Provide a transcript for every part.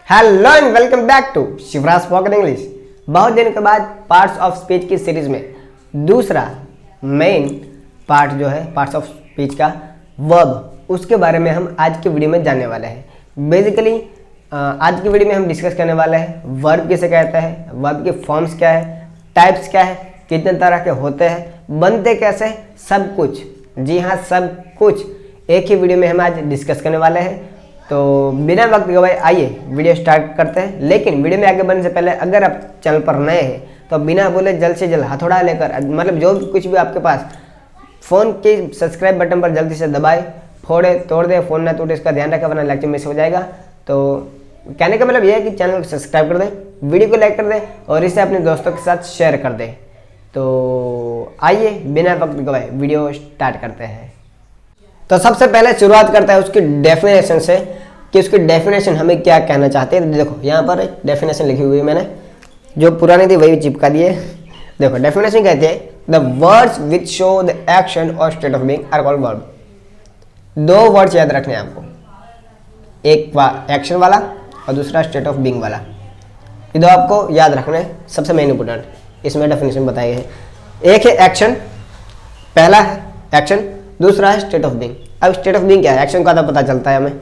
Hello and welcome back to Shivraj spoken English. बहुत दिन के बाद पार्ट्स ऑफ स्पीच की सीरीज में दूसरा मेन पार्ट जो है पार्ट्स ऑफ स्पीच का वर्ब, उसके बारे में हम आज की वीडियो में जानने वाले हैं। बेसिकली आज की वीडियो में हम डिस्कस करने वाले हैं वर्ब किसे कहते हैं, वर्ब के फॉर्म्स क्या है, टाइप्स क्या है, कितने तरह के होते हैं, बनते कैसे, सब कुछ, जी हाँ सब कुछ एक ही वीडियो में हम आज डिस्कस करने वाले हैं। तो बिना वक्त गवाए आइए वीडियो स्टार्ट करते हैं। लेकिन वीडियो में आगे बढ़ने से पहले अगर आप चैनल पर नए हैं तो बिना बोले जल्द से जल्द हथौड़ा लेकर, मतलब जो भी कुछ भी आपके पास फ़ोन के सब्सक्राइब बटन पर जल्दी से दबाए, फोड़े तोड़ दे, फ़ोन ना टूटे, इसका ध्यान रखें वरना लेक्चर मिस हो जाएगा। तो कहने का मतलब यह है कि चैनल को सब्सक्राइब कर दें, वीडियो को लाइक कर दें और इसे अपने दोस्तों के साथ शेयर कर दें। तो आइए बिना वक्त गवाए वीडियो स्टार्ट करते हैं। तो सबसे पहले शुरुआत करता है उसकी डेफिनेशन से कि उसकी डेफिनेशन हमें क्या कहना चाहते हैं। देखो यहाँ पर एक डेफिनेशन लिखी हुई है, मैंने जो पुरानी थी वही चिपका दिए। देखो डेफिनेशन कहते हैं the words which show the action और state of being are called verb. दो वर्ड्स याद रखने हैं आपको, एक एक्शन वाला और दूसरा स्टेट ऑफ बीइंग वाला। ये दो आपको याद रखना है, सबसे मेन इंपोर्टेंट, इसमें डेफिनेशन बताए गए हैं। एक है एक्शन, पहला है एक्शन, दूसरा है स्टेट ऑफ बीइंग। अब स्टेट ऑफ बीइंग क्या है, एक्शन का तो पता चलता है हमें,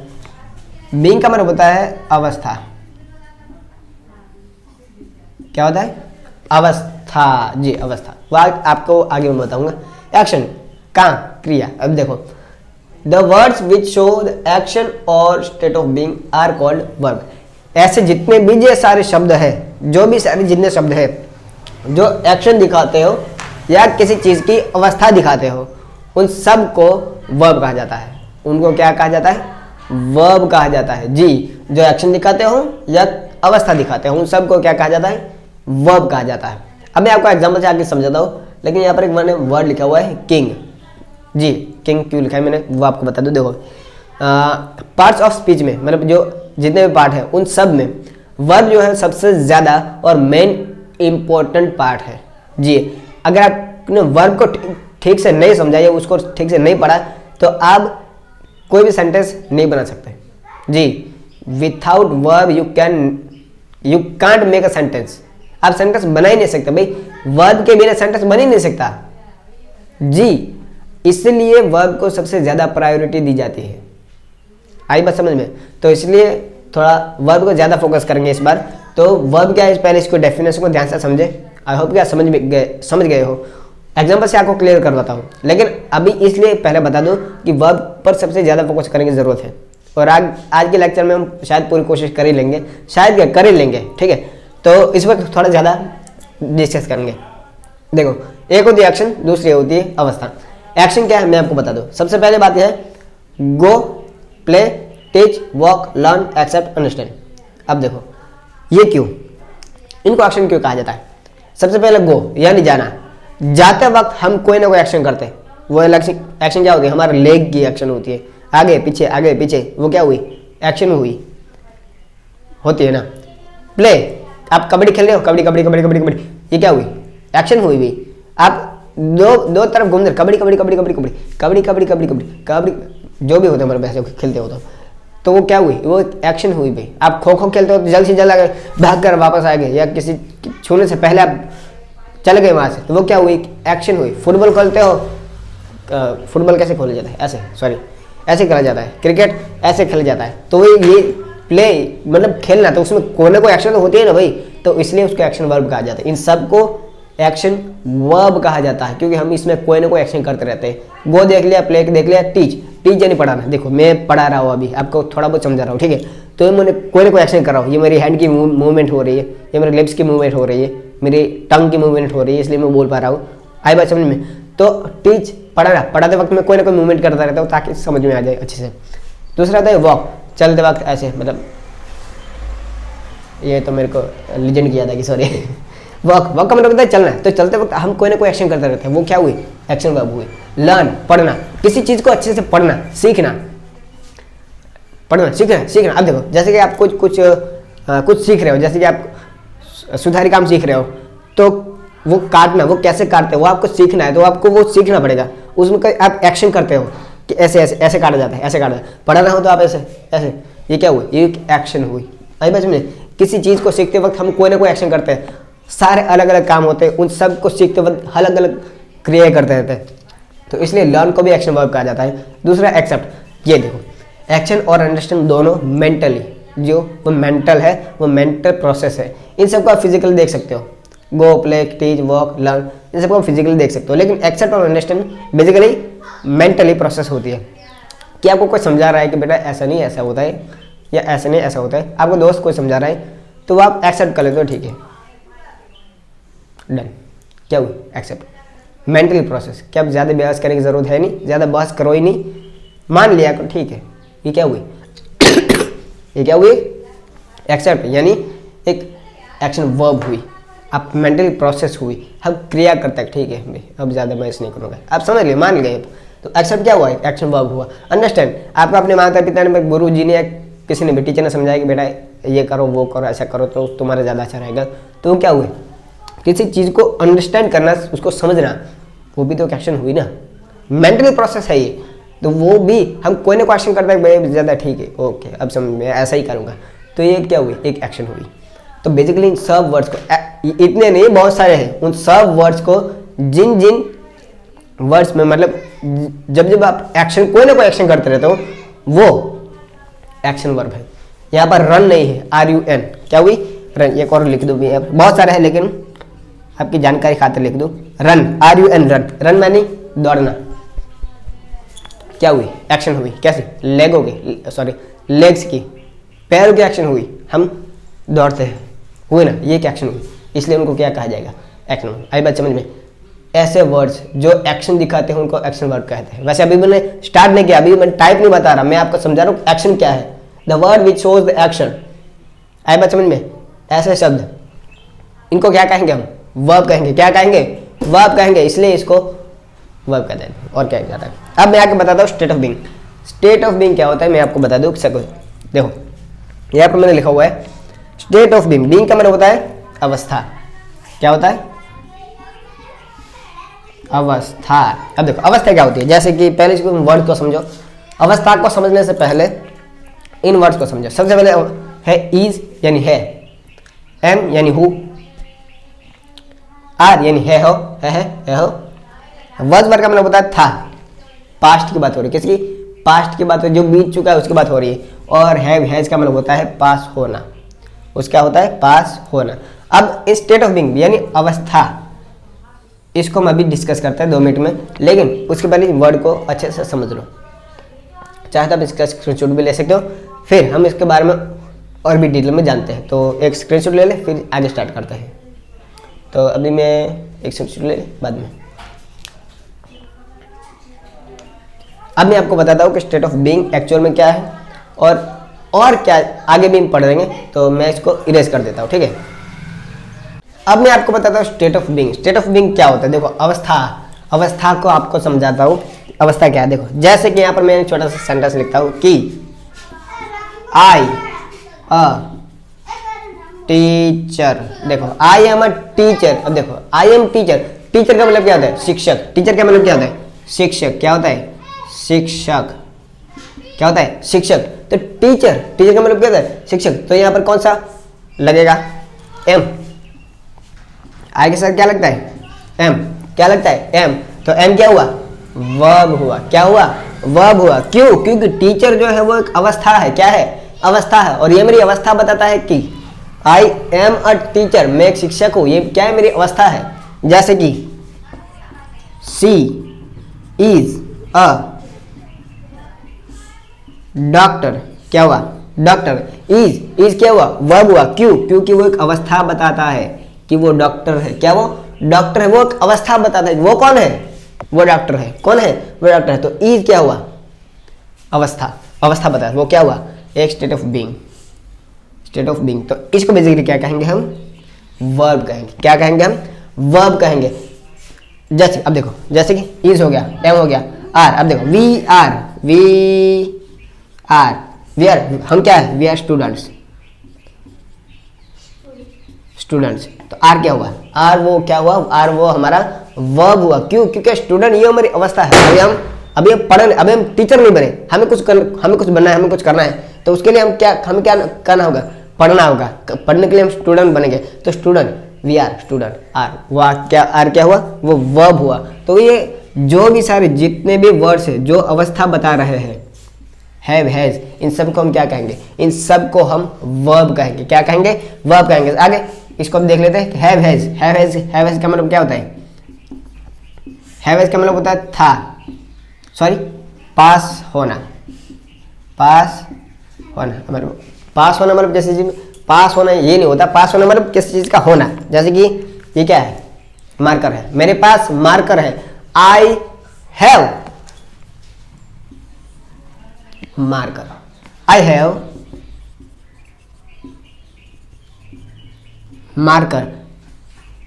बीइंग का मतलब होता है अवस्था। क्या होता है? अवस्था, जी अवस्था। वो आपको आगे मैं बताऊंगा। एक्शन काम, क्रिया। अब देखो the words which show the action और state of being are called verb. ऐसे जितने भी ये सारे शब्द है, जो भी सारे जितने शब्द है जो एक्शन दिखाते हो या किसी चीज की अवस्था दिखाते हो, उन सब को वर्ब कहा जाता है। उनको क्या कहा जाता है? वर्ब कहा जाता है। जी, जो एक्शन दिखाते हो या अवस्था दिखाते हो उन सब को क्या कहा जाता है? वर्ब कहा जाता है। अब मैं आपको एग्जांपल से आगे समझाता हूँ, लेकिन यहाँ पर एक मैंने वर्ड लिखा हुआ है किंग। जी, किंग क्यों लिखा है मैंने वो आपको बता दूँ। देखो पार्ट्स ऑफ स्पीच में, मतलब जो जितने भी पार्ट है उन सब में वर्ब जो है सबसे ज़्यादा और मेन इम्पोर्टेंट पार्ट है। जी, अगर आपने वर्ब को ठीक से नहीं समझा या उसको ठीक से नहीं पढ़ा तो आप कोई भी सेंटेंस नहीं बना सकते। जी, without verb you can't make a sentence. आप सेंटेंस बना ही नहीं सकते भाई, वर्ब के बिना सेंटेंस बन ही नहीं सकता। जी, इसलिए वर्ब को सबसे ज्यादा प्रायोरिटी दी जाती है। आई बात समझ में? तो इसलिए थोड़ा वर्ब को ज्यादा फोकस करेंगे इस बार। तो वर्ब क्या है, पहले इसको डेफिनेशन को ध्यान से समझे। आई होप क्या समझ गए हो। एग्जाम्पल से आपको क्लियर करवाता हूँ, लेकिन अभी इसलिए पहले बता दूं कि वर्ब पर सबसे ज़्यादा फोकस करने की ज़रूरत है। और आज के लेक्चर में हम शायद पूरी कोशिश कर ही लेंगे, शायद क्या कर ही लेंगे, ठीक है। तो इस वक्त थोड़ा ज़्यादा डिस्कस करेंगे। देखो एक होती है एक्शन, दूसरी होती है अवस्था। एक्शन क्या है मैं आपको बता दूँ। सबसे पहले बात यह है go, play, teach, walk, learn, accept, understand. अब देखो ये क्यों, इनको एक्शन क्यों कहा जाता है? सबसे पहले गो यानी जाना। जाते वक्त हम कोई ना कोई एक्शन करते हैं। वो एक्शन क्या होती है? हमारे लेग की एक्शन होती है, आगे पीछे, वो क्या हुई? एक्शन हुई होती है ना। प्ले, आप कबड्डी खेल रहे हो, कबड्डी, ये क्या हुई? एक्शन हुई भी। आप दो तरफ घूम रहे, कबड्डी, जो भी होते हैं हमारे वैसे खेलते हो तो वो क्या हुई? वो एक्शन हुई भी। आप खो खो खेलते हो तो जल्द से जल्द आगे भाग कर वापस आ गए, या किसी छूने से पहले आप चल गए वहां से, तो वो क्या हुई? एक्शन हुई। फुटबॉल खेलते हो, फुटबॉल कैसे खेला जाता है? ऐसे खेला जाता है। क्रिकेट ऐसे खेला जाता है। तो ये प्ले मतलब खेलना, तो उसमें कोई ना कोई एक्शन तो होती है ना भाई, तो इसलिए उसको एक्शन वर्ब कहा जाता है। इन सबको एक्शन वर्ब कहा जाता है क्योंकि हम इसमें कोई ना कोई एक्शन करते रहते हैं। गो देख लिया, प्ले देख लिया, टीच यानी पढ़ाना। देखो मैं पढ़ा रहा हूँ, अभी आपको थोड़ा बहुत समझा रहा हूँ, ठीक है। तो मैंने कोई ना कोई एक्शन कर रहा हूँ, ये मेरी हैंड की मूवमेंट हो रही है, ये मेरे लिप्स की मूवमेंट हो रही है, मेरी टंग की मूवमेंट हो रही है, इसलिए मैं बोल पा रहा हूँ। आई बात समझ में? तो टीच पढ़ाते वक्त में कोई ना कोई मूवमेंट करता रहता हूँ ताकि समझ में आ जाए अच्छे से। दूसरा होता है वॉक, चलते वक्त ऐसे, मतलब ये तो मेरे को लीजेंड की याद है कि सॉरी वॉक का मतलब होता है चलना। तो चलते वक्त हम कोई ना कोई एक्शन करते रहते हैं, वो क्या हुई? एक्शन वर्ब हुई। लर्न, पढ़ना, किसी चीज को अच्छे से पढ़ना, सीखना। अब देखो जैसे कि आप कुछ सीख रहे हो, जैसे कि आप सुधारी काम सीख रहे हो, तो वो काटना, वो कैसे काटते हो वो आपको सीखना है, तो आपको वो सीखना पड़ेगा। उसमें आप एक्शन करते हो कि ऐसे काटा जाता है, ऐसे काटा जाता है। पढ़ाना हो तो आप ऐसे, ये क्या हुई? ये एक्शन हुई। आई बात समझे। किसी चीज को सीखते वक्त हम कोई ना कोई एक्शन करते हैं, सारे अलग अलग काम होते हैं, उन सब को सीखते वक्त अलग अलग क्रिया करते रहते हैं, तो इसलिए लर्न को भी एक्शन वर्ब कहा जाता है। दूसरा एक्सेप्ट, ये देखो एक्शन और अंडरस्टैंड दोनों मेंटली, जो वो मेंटल है, वो मेंटल प्रोसेस है। इन सबको आप फिजिकली देख सकते हो, गो, प्ले, टीच, वॉक, लर्न, इन सबको आप फिजिकली देख सकते हो। लेकिन एक्सेप्ट और अंडरस्टैंड बेसिकली मेंटली प्रोसेस होती है कि आपको कोई समझा रहा है कि बेटा ऐसा नहीं ऐसा होता है, या ऐसा नहीं ऐसा होता है, आपको दोस्त कोई समझा रहा है तो वो आप एक्सेप्ट कर लेते हो, ठीक है, डन। क्या हुई? एक्सेप्ट। मेंटली प्रोसेस, क्या अब ज़्यादा बहस करने की ज़रूरत है नहीं, ज़्यादा बहस करो ही नहीं, मान लिया करो, ठीक है। ये क्या हुई? ये क्या हुई? एक्सेप्ट, यानी एक एक्शन वर्ब हुई, आप मेंटली प्रोसेस हुई, हम क्रिया करते हैं, ठीक है भाई, अब ज़्यादा बहस नहीं करूँगा, आप समझ लिए, मान गए। तो एक्सेप्ट क्या हुआ? एक्शन वर्ब हुआ। अंडरस्टैंड, आपको अपने माता पिता ने, गुरु जी ने, किसी ने भी, टीचर ने समझाया कि बेटा ये करो, वो करो, ऐसा करो तो तुम्हारा ज़्यादा अच्छा रहेगा, तो क्या हुए? किसी चीज़ को अंडरस्टैंड करना, उसको समझना, वो भी तो एक्शन हुई ना, मेंटली प्रोसेस है ये। तो वो भी हम कोई ना कोई एक्शन करते हैं, भाई ज़्यादा ठीक है, ओके अब समझ में, ऐसा ही करूँगा, तो ये क्या हुई? एक एक्शन हुई। तो बेसिकली इन सब वर्ड्स को, इतने नहीं बहुत सारे हैं, उन सब वर्ड्स को जिन जिन वर्ड्स में, मतलब जब जब आप एक्शन, कोई ना कोई एक्शन करते रहते हो, वो एक्शन वर्ब है। यहाँ पर रन नहीं है, RUN, क्या हुई? रन। एक और लिख दूँ, बहुत सारे हैं लेकिन आपकी जानकारी खातिर लिख दूँ, रन, RUN, रन। रन मानी दौड़ना। क्या हुई? एक्शन हुई। कैसे? लेगों की, सॉरी लेग्स की, पैरों की एक्शन हुई, हम दौड़ते हैं, हुई ना, ये क्या एक्शन हुई, इसलिए उनको क्या कहा जाएगा? एक्शन। आई बात समझ में? ऐसे वर्ड्स जो एक्शन दिखाते हैं उनको एक्शन वर्ड कहते हैं। वैसे अभी मैंने स्टार्ट नहीं किया, अभी मैं टाइप नहीं बता रहा, मैं आपको समझा रहा हूँ एक्शन क्या है, the word which shows the action. आई बात समझ में? ऐसे शब्द, इनको क्या कहेंगे हम? वर्ब कहेंगे। क्या कहेंगे? वर्ब कहेंगे, इसलिए इसको वर्ब कहते हैं। और क्या जाता है? अब मैं आपको बताता हूँ state of being. State of being क्या होता है मैं आपको बता दूँ। देखो यहाँ पर मैंने लिखा हुआ है स्टेट ऑफ बीइंग। बीइंग का मतलब होता है अवस्था। क्या होता है? अवस्था। अब देखो अवस्था क्या होती है, जैसे कि पहले इसको वर्ड को समझो। अवस्था को समझने से पहले इन वर्ड्स को समझो। सबसे पहले है इज यानी है, एम यानी हु, आर यानी है हो, है हो। वॉज वर्ड का मतलब होता है था, पास्ट की बात हो रही है, किसकी? पास्ट की बात हो रही है, जो बीत चुका है उसकी बात हो रही है। और हैव, हैज का मतलब होता है पास होना, उसका होता है पास होना। अब स्टेट ऑफ बीइंग यानी अवस्था, इसको हम अभी डिस्कस करते हैं 2 मिनट में, लेकिन उसके पहले वर्ड को अच्छे से समझ लो। चाहे तो आप इसका स्क्रीनशॉट भी ले सकते हो, फिर हम इसके बारे में और भी डिटेल में जानते हैं। तो एक स्क्रीनशॉट ले ले, फिर आगे स्टार्ट करते हैं। तो अभी मैं एक स्क्रीनशॉट ले ले, बाद में अब मैं आपको बताता हूँ कि स्टेट ऑफ बीइंग एक्चुअल में क्या है और क्या आगे भी हम पढ़ेंगे। तो मैं इसको इरेज कर देता हूँ, ठीक है। अब मैं आपको बताता हूँ state of being. State of being क्या होता है? देखो अवस्था, अवस्था को आपको समझाता हूँ। अवस्था क्या है देखो, जैसे कि यहाँ पर मैं छोटा सा सेंटेंस लिखता हूँ कि आई अ टीचर। देखो आई एम अ टीचर। अब देखो आई एम टीचर, टीचर का मतलब क्या होता है? शिक्षक। टीचर का मतलब क्या होता है? शिक्षक। क्या होता है? शिक्षक। क्या होता है? शिक्षक। तो टीचर, टीचर का मतलब क्या होता है? शिक्षक। तो यहाँ पर कौन सा लगेगा? एम। आई के साथ क्या लगता है? एम। क्या लगता है? एम। तो एम क्या हुआ? वर्ब हुआ। क्या हुआ? वर्ब हुआ। क्यों? क्योंकि टीचर जो है वो एक अवस्था है। क्या है? अवस्था है। और ये मेरी अवस्था बताता है कि आई एम अ टीचर, मैं एक शिक्षक हूं। ये क्या है? मेरी अवस्था है। जैसे कि सी इज अ डॉक्टर। क्या हुआ? डॉक्टर। इज क्या हुआ? वर्ब हुआ। क्यों? क्योंकि वो एक अवस्था बताता है कि वो डॉक्टर है। क्या वो डॉक्टर है? वो एक अवस्था बताता है। वो कौन है? वो डॉक्टर है। कौन है? वो डॉक्टर है। तो इज क्या हुआ? अवस्था। अवस्था बताता है। वो क्या हुआ? एक state of being. State of being. तो इसको बेसिकली क्या कहेंगे हम? वर्ब कहेंगे। क्या कहेंगे हम? वर्ब कहेंगे। जैसे अब देखो, जैसे कि इज हो गया, एम हो गया, आर। अब देखो वी आर हम क्या है? We are students. स्टूडेंट्स। तो आर क्या हुआ? आर वो क्या हुआ? आर वो हमारा वर्ब हुआ। क्यों? क्योंकि स्टूडेंट ये हमारी अवस्था है। अभी हम पढ़े, अभी हम टीचर नहीं बने, हमें कुछ बनना है, हमें कुछ करना है। तो उसके लिए हमें क्या करना होगा? पढ़ना होगा, पढ़ने के लिए हम स्टूडेंट बनेंगे, तो student, we are student, are, वह क्या, आर क्या हुआ, वो वर्ब हुआ। तो ये जो भी सारे जितने भी वर्ड्स है जो अवस्था बता रहे हैं, हैव, हैज, इन सब को हम क्या कहेंगे, इन सब को हम वर्ब कहेंगे। क्या कहेंगे, वर्ब कहेंगे। आगे इसको हम देख लेते हैं। Have has, have has, have has का मतलब क्या होता है, हैव हैज का मतलब होता है था, सॉरी पास होना, पास होना मतलब, पास होना मतलब जैसे जी पास होना ये नहीं होता, पास होना मतलब किसी चीज का होना। जैसे कि ये क्या है, मार्कर है, मेरे पास मार्कर है, I have marker, I have marker.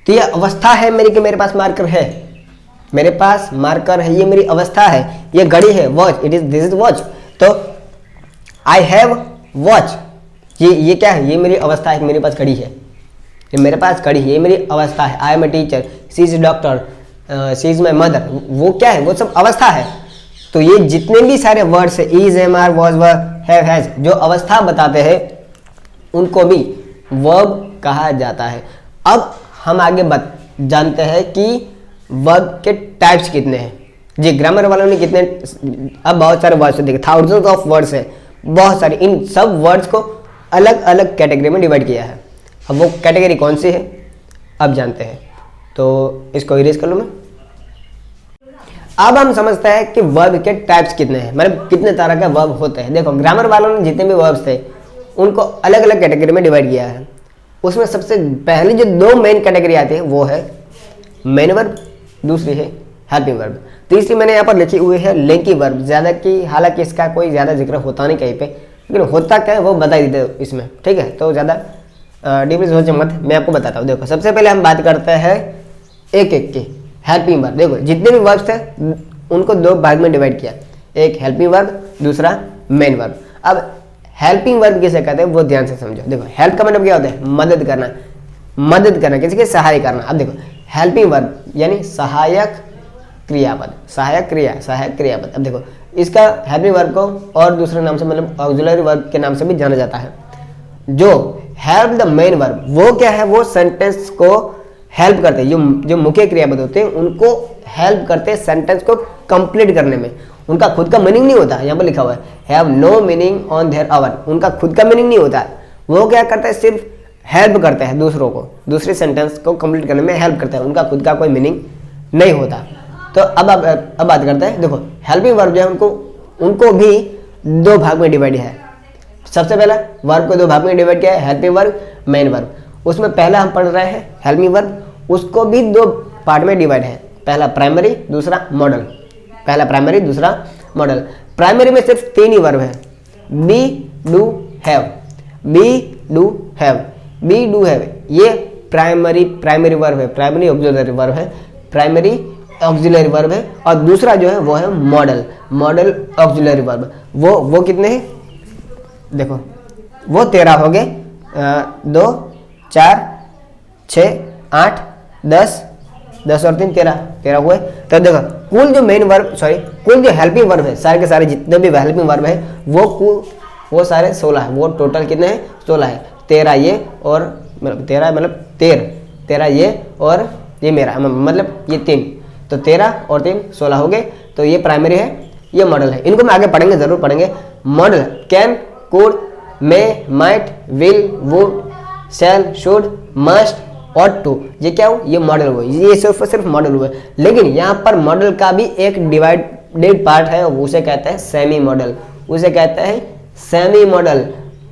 तो ये अवस्था है मेरी कि मेरे पास मार्कर है, मेरे पास मार्कर है, ये मेरी अवस्था है। ये घड़ी है, watch, it is, this is watch. तो आई हैव वॉच, ये क्या है, ये मेरी अवस्था है, मेरे पास घड़ी है, ये मेरे पास घड़ी है, ये मेरी अवस्था है। I am a teacher, she is doctor, she is my mother, वो क्या है, वो सब अवस्था है। तो ये जितने भी सारे वर्ड्स है, is, am, are, was, were, have, has, जो अवस्था बताते हैं उनको भी वर्ब कहा जाता है। अब हम आगे जानते हैं कि वर्ब के टाइप्स कितने हैं। जी ग्रामर वालों ने कितने, अब बहुत सारे वर्ड्स देखे, थाउजेंड्स ऑफ वर्ड्स है, बहुत सारे, इन सब वर्ड्स को अलग अलग कैटेगरी में डिवाइड किया है। अब वो कैटेगरी कौन सी है अब जानते हैं, तो इसको इरेज कर लूँ मैं। अब हम समझते हैं कि वर्ब के टाइप्स कितने हैं, मतलब कितने तरह के वर्ब होते हैं। देखो ग्रामर वालों ने जितने भी वर्ब्स थे उनको अलग अलग कैटेगरी में डिवाइड किया है। उसमें सबसे पहले जो दो मेन कैटेगरी आती है वो है मेन वर्ब, दूसरी है हेल्पिंग वर्ब, तीसरी मैंने यहाँ पर लिखी हुई है लिंकी वर्ब। ज़्यादा की हालांकि इसका कोई ज़्यादा जिक्र होता नहीं कहीं पे, लेकिन होता क्या है वो बता ही देते इसमें, ठीक है। तो ज़्यादा डिफरेंस हो जाए मत, मैं आपको बताता हूँ। देखो सबसे पहले हम बात करते हैं एक एक की हेल्पिंग वर्ब। देखो जितने भी वर्ब्स थे उनको दो भाग में डिवाइड किया, एक हेल्पिंग वर्ब, दूसरा मेन वर्ब। अब हेल्पिंग वर्ब किसे कहते हैं वो ध्यान से समझो। देखो हेल्प का मतलब क्या होता है, मदद करना, मदद करना, किसी की सहाय करना। अब देखो हेल्पिंग वर्ब यानी सहायक क्रियापद, सहायक क्रिया, सहायक क्रियापद। अब देखो इसका हेल्पिंग वर्ब को और दूसरे नाम से मतलब ऑक्सिलरी वर्ब के नाम से भी जाना जाता है। जो हेल्प द मेन वर्ब वो क्या है, वो सेंटेंस को हेल्प करते हैं, जो मुख्य क्रियापद होते हैं उनको हेल्प करते हैं सेंटेंस को कंप्लीट करने में। उनका खुद का मीनिंग नहीं होता, यहाँ पर लिखा हुआ है have no meaning on their own, उनका खुद का मीनिंग नहीं होता। वो क्या करते हैं, सिर्फ हेल्प करते हैं दूसरों को, दूसरे सेंटेंस को कंप्लीट करने में हेल्प करते हैं, उनका खुद का कोई मीनिंग नहीं होता। तो अब बात करते हैं। देखो हेल्पिंग वर्ब जो है उनको भी दो भाग में डिवाइड है। सबसे पहला वर्ब को दो भाग में डिवाइड किया है, हेल्पिंग वर्ब, मेन वर्ब। उसमें पहला हम पढ़ रहे हैं हेल्पिंग वर्ब, उसको भी दो पार्ट में डिवाइड है, पहला प्राइमरी, दूसरा मॉडल। पहला प्राइमरी, दूसरा मॉडल। प्राइमरी में सिर्फ तीन ही वर्ब है, be, do, have, be, do, have, be, do, have. ये प्राइमरी वर्ब है, प्राइमरी ऑक्सिलरी वर्ब है, प्राइमरी ऑक्सिलरी वर्ब है। और दूसरा जो है वो है मॉडल, मॉडल ऑक्सिलरी वर्ब। वो कितने हैं देखो, वो 13 हो गए, 2, 4, 6, 8, 10, 10 और 3 13 हुए। तो देखो कुल जो मेन वर्ब, सॉरी कुल जो हेल्पिंग वर्ब है, सारे के सारे जितने भी हेल्पिंग वर्ब है वो सारे 16 है। वो टोटल कितने हैं, 16 है। 13 ये और मतलब 13 मतलब 13 ये और ये मेरा मतलब ये 3, तो 13 और 3 16 हो गए। तो ये प्राइमरी है, ये मॉडल है। इनको मैं आगे पढ़ेंगे, जरूर पढ़ेंगे। Modal can, could, may, might, will, would, shall, should, must और टू, ये क्या हो, ये मॉडल हुए, ये सिर्फ मॉडल हुए। लेकिन यहाँ पर मॉडल का भी एक डिवाइडेड पार्ट है, उसे कहते हैं सेमी मॉडल, उसे कहते हैं सेमी मॉडल।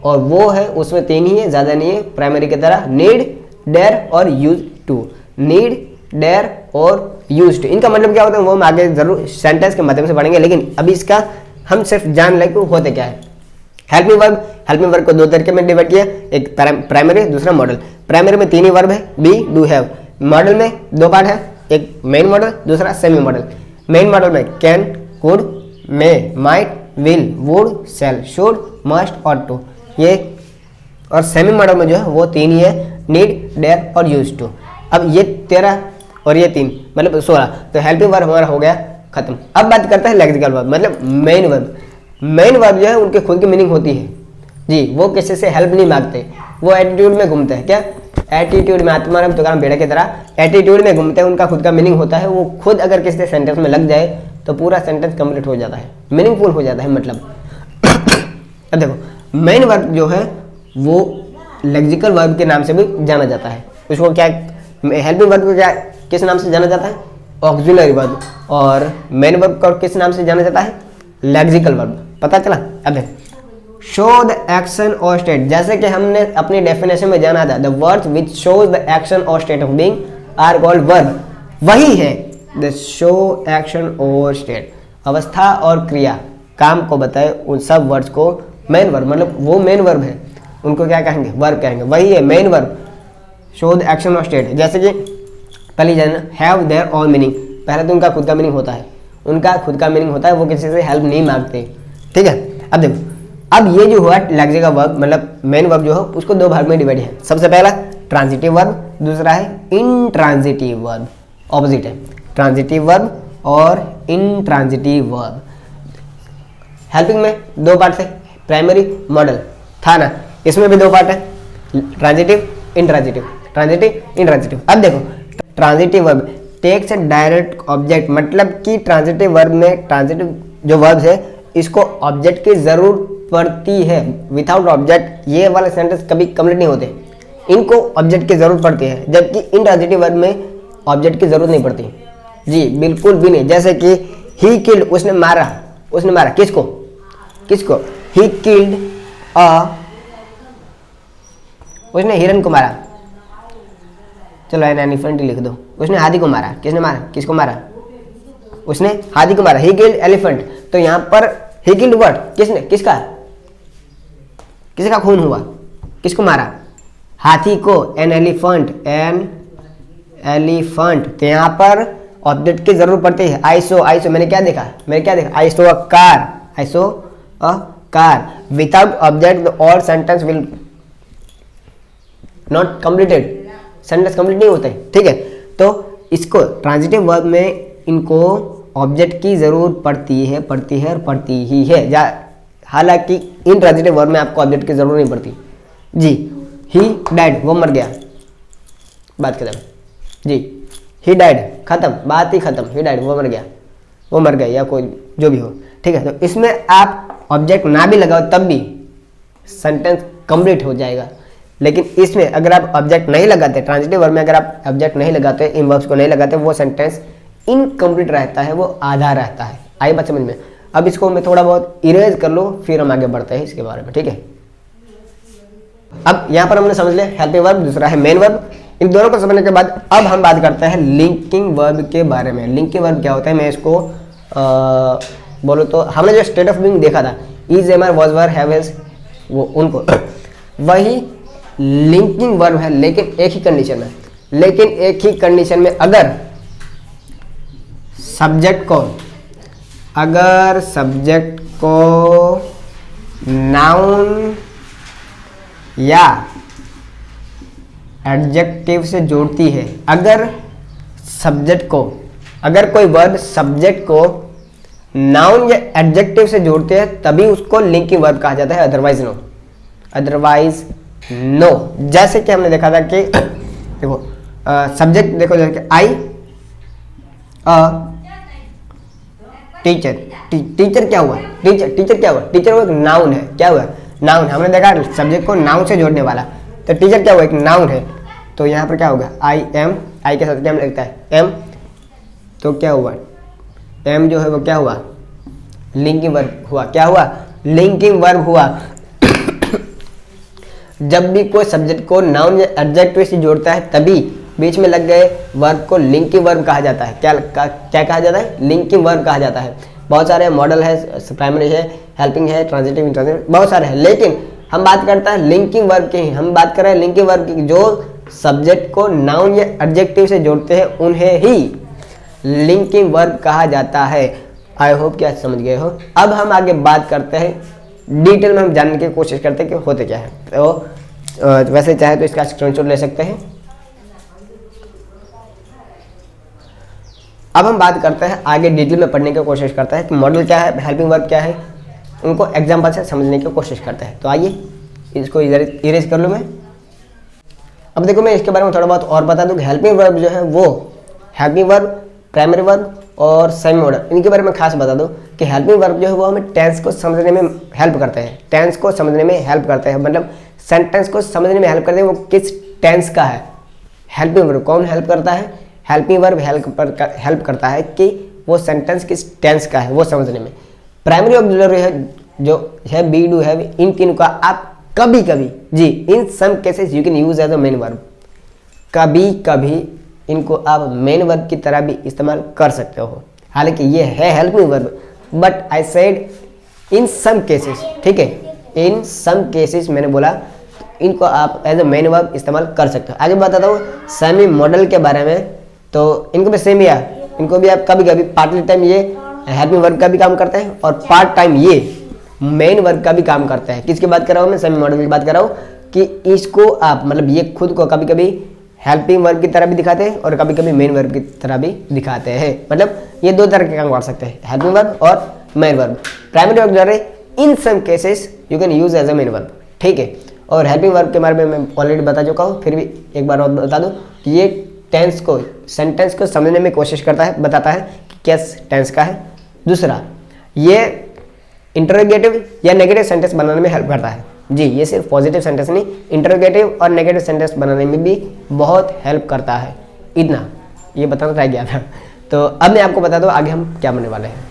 और वो है उसमें 3 ही है, ज़्यादा नहीं है, प्राइमरी की तरह नीड, डेयर और यूज टू। नीड, डेयर और यूज टू, इनका मतलब क्या होता है वो हम आगे जरूर सेंटेंस के माध्यम से पढ़ेंगे। लेकिन अभी इसका हम सिर्फ जान लें कि होते क्या है। हेल्पिंग वर्ब को दो तरीके में डिवाइड किया, एक प्राइमरी, दूसरा मॉडल। प्राइमरी में 3 ही वर्ब है, बी, डू, हैव। मॉडल में 2 पार्ट है, एक मेन मॉडल, दूसरा सेमी मॉडल। मेन मॉडल में can, could, may, might, will, would, shall, should, must और टू, ये। और सेमी मॉडल में जो है वो 3 ही है, नीड, डेयर और यूज टू। अब ये 13 और ये 3 मतलब 16। तो हेल्पिंग वर्ब हमारा हो गया खत्म। अब बात करते हैं लेक्सिकल वर्ब, मतलब मेन वर्ब। मेन वर्ब जो है उनके खुद की मीनिंग होती है, जी, वो किसी से हेल्प नहीं मांगते, वो एटीट्यूड में घूमते हैं। क्या एटीट्यूड में, तुम्हारा दुकान भेड़े की तरह एटीट्यूड में घूमते हैं। उनका खुद का मीनिंग होता है, वो खुद अगर किसी से सेंटेंस में लग जाए तो पूरा सेंटेंस कंप्लीट हो जाता है, मीनिंगफुल हो जाता है मतलब। अब देखो मेन वर्ब जो है वो लेक्सिकल वर्ब के नाम से भी जाना जाता है। उसको क्या, हेल्पिंग वर्ब को क्या किस नाम से जाना जाता है? Auxiliary verb. और मेन वर्ब को किस नाम से जाना जाता है? Lexical verb. पता चला? अब देखो शो द एक्शन और स्टेट, जैसे कि हमने अपनी डेफिनेशन में जाना था, the words which shows the action और state of being are called verb. वही है द शो एक्शन और स्टेट, अवस्था और क्रिया, काम को बताए उन सब वर्ड्स को मेन वर्ब, मतलब वो मेन वर्ब है, उनको क्या कहेंगे? वर्ब कहेंगे। वही है main verb, show the action और स्टेट। जैसे कि पहले जानना, हैव देयर ओन मीनिंग, पहले तो उनका खुद का मीनिंग होता है, उनका खुद का मीनिंग होता है, वो किसी से हेल्प नहीं मांगते। ठीक है, अब देखो, अब ये जो हुआ लेक्सिकल वर्ब मतलब मेन वर्ब जो है उसको दो भाग में डिवाइड है। सबसे पहला ट्रांजिटिव वर्ब, दूसरा है इनट्रांजिटिव वर्ब। ऑपोजिट है, ट्रांजिटिव वर्ब और इनट्रांजिटिव वर्ब। हेल्पिंग में दो पार्ट है, प्राइमरी मॉडल था ना, इसमें भी दो पार्ट है, ट्रांजिटिव इंट्रांजिटिव, ट्रांजिटिव इंट्रांजिटिव। अब देखो transitive verb takes a direct object, मतलब कि ट्रांजिटिव वर्ब में, ट्रांजिटिव जो वर्ब है इसको ऑब्जेक्ट की जरूरत पड़ती है। विदाउट ऑब्जेक्ट ये वाले सेंटेंस कभी कंप्लीट नहीं होते, इनको ऑब्जेक्ट की जरूरत पड़ती है, जबकि इनट्रांजिटिव वर्ब में ऑब्जेक्ट की जरूरत नहीं पड़ती। जी बिल्कुल भी नहीं। जैसे कि ही किल्ड, उसने मारा, उसने मारा किसको? किसको? ही किल्ड उसने हिरन को मारा। चलो एलिफेंट लिख दो। उसने हाथी को मारा, किसने मारा? किसको मारा? उसने हाथी को मारा। ही किल्ड एलिफेंट, तो यहाँ पर ही किल्ड व्हाट? किसने? किसका? किसका खून हुआ? किसको मारा? हाथी को। एन एलिफेंट, एन एलिफेंट, तो यहाँ पर ऑब्जेक्ट की जरूरत पड़ती है। आई सो, आई सो, मैंने क्या देखा? मैंने क्या देखा? I saw a car, I saw a car. Without object the all sentence will not completed, sentence complete नहीं होते। ठीक है, तो इसको ट्रांजिटिव वर्ब में इनको ऑब्जेक्ट की जरूरत पड़ती है, पड़ती है और पड़ती ही है। हालांकि इन ट्रांजिटिव वर्ब में आपको ऑब्जेक्ट की जरूरत नहीं पड़ती। जी, ही डाइड, वो मर गया, बात खत्म। जी, ही डाइड, खत्म, बात ही खत्म। ही डाइड, वो मर गया, वो मर गया, या कोई जो भी हो। ठीक है, तो इसमें आप ऑब्जेक्ट ना भी लगाओ तब भी सेंटेंस कंप्लीट हो जाएगा। लेकिन इसमें अगर आप ऑब्जेक्ट नहीं लगाते, ट्रांजिटिव वर्ब में अगर आप ऑब्जेक्ट नहीं लगाते, इन वर्ब्स को नहीं लगाते, वो सेंटेंस इनकम्प्लीट रहता है, वो आधा रहता है। आई बात समझ में? अब इसको मैं थोड़ा बहुत इरेज कर लो, फिर हम आगे बढ़ते हैं इसके बारे में। ठीक है, अब यहाँ पर हमने समझ लिया हेल्पिंग वर्ब, दूसरा है मेन वर्ब। इन दोनों को समझने के बाद अब हम बात करते हैं लिंकिंग वर्ब के बारे में। लिंकिंग वर्ब क्या होता है, मैं इसको बोलो तो हमने जो स्टेट ऑफ बीइंग देखा था, is, am, are, was, were, have, has, वो उनको वही लिंकिंग वर्ब है, लेकिन एक ही कंडीशन में। लेकिन एक ही कंडीशन में अगर सब्जेक्ट को, अगर सब्जेक्ट को नाउन या एडजेक्टिव से जोड़ती है, अगर सब्जेक्ट को, अगर कोई वर्ब सब्जेक्ट को नाउन या एडजेक्टिव से जोड़ते हैं तभी उसको लिंकिंग वर्ब कहा जाता है, अदरवाइज नो, अदरवाइज नो। जैसे कि हमने देखा था कि देखो सब्जेक्ट देखो, जैसे आई टीचर, टीचर क्या हुआ? टीचर क्या हुआ? टीचर वो एक नाउन है। क्या हुआ? नाउन। हमने देखा सब्जेक्ट को नाउन से जोड़ने वाला, तो टीचर क्या हुआ? एक नाउन है। तो यहाँ पर क्या होगा? आई एम, आई के साथ क्या लगता है? एम, तो क्या हुआ? एम जो है वो क्या हुआ? लिंकिंग वर्ब हुआ। क्या हुआ? लिंकिंग वर्ब हुआ। जब भी कोई सब्जेक्ट को नाउन या एडजेक्टिव से जोड़ता है तभी बीच में लग गए वर्ब को लिंकिंग वर्ब कहा जाता है। क्या कहा जाता है? लिंकिंग वर्ब कहा जाता है। बहुत सारे मॉडल है, प्राइमरी है, हेल्पिंग है, ट्रांजिटिव, इंट्रांजिटिव, बहुत सारे हैं, लेकिन हम बात करते हैं लिंकिंग वर्ब की। हम बात कर रहे हैं लिंकिंग वर्ब की, जो सब्जेक्ट को नाउन या एडजेक्टिव से जोड़ते हैं उन्हें ही लिंकिंग वर्ब कहा जाता है। आई होप कि आज समझ गए हो। अब हम आगे बात करते हैं, डिटेल में हम जानने की कोशिश करते हैं कि होते क्या है। तो वैसे चाहे तो इसका स्क्रीनशॉट ले सकते हैं। अब हम बात करते हैं आगे डिटेल में पढ़ने की कोशिश करते हैं कि मॉडल क्या है, हेल्पिंग वर्ब क्या है, उनको एग्जाम्पल से समझने की कोशिश करते हैं। तो आइए इसको इरेज कर लूँ मैं। अब देखो मैं इसके बारे में थोड़ा बहुत और बता दूँ कि हेल्पिंग वर्ब जो है वो हेल्पिंग वर्ब, प्राइमरी वर्ब और सेमी मॉडल, इनके बारे में खास बता दूँ कि हेल्पिंग वर्ब जो है वो हमें टेंस को समझने में हेल्प करते हैं, टेंस को समझने में हेल्प करते हैं, मतलब सेंटेंस को समझने में हेल्प करते हैं वो किस टेंस का है। हेल्पिंग वर्ब कौन हेल्प करता है? हेल्पिंग वर्ब हेल्प करता है कि वो सेंटेंस किस टेंस का है वो समझने में। प्राइमरी ऑक्सिलरी है जो है बी, डू, हैव, इन तीनों का आप कभी कभी जी in some cases you can use as a main verb, कभी कभी इनको आप मेन वर्ब की तरह भी इस्तेमाल कर सकते हो। हालांकि ये है helping verb, but I said in some cases, ठीक है, इन सम केसेस मैंने बोला इनको आप एज अ मेन वर्ब इस्तेमाल कर सकते हो। आगे बताता हूँ सेमी मॉडल के बारे में, तो इनको भी सेम ही है, इनको भी आप कभी कभी पार्टली टाइम ये हेल्पिंग वर्ब का भी काम करते हैं और पार्ट टाइम ये मेन वर्ब का भी काम करता है। किसकी बात कर रहा हूँ मैं? सेमी मॉडल की बात कर रहा हूँ कि इसको आप मतलब ये खुद को कभी कभी हेल्पिंग वर्ब की तरह भी दिखाते हैं और कभी कभी मेन वर्ब की तरह भी दिखाते हैं। मतलब ये दो तरह के काम कर सकते हैं, हेल्पिंग वर्ब और main verb. Primary auxiliary in some cases you can use as a main verb, ठीक है। और हेल्पिंग वर्ब के बारे में मैं ऑलरेडी बता चुका हूँ, फिर भी एक बार और बता दूँ कि ये टेंस को, सेंटेंस को समझने में कोशिश करता है, बताता है कि किस टेंस का है। दूसरा, ये इंटरोगेटिव या नेगेटिव सेंटेंस बनाने में हेल्प करता है। जी, ये सिर्फ पॉजिटिव सेंटेंस नहीं, इंटरोगेटिव और नेगेटिव सेंटेंस बनाने में भी बहुत हेल्प करता है। इतना ये बताना ट्राई किया था। तो अब मैं आपको बता दूँ आगे हम क्या बनने वाले हैं।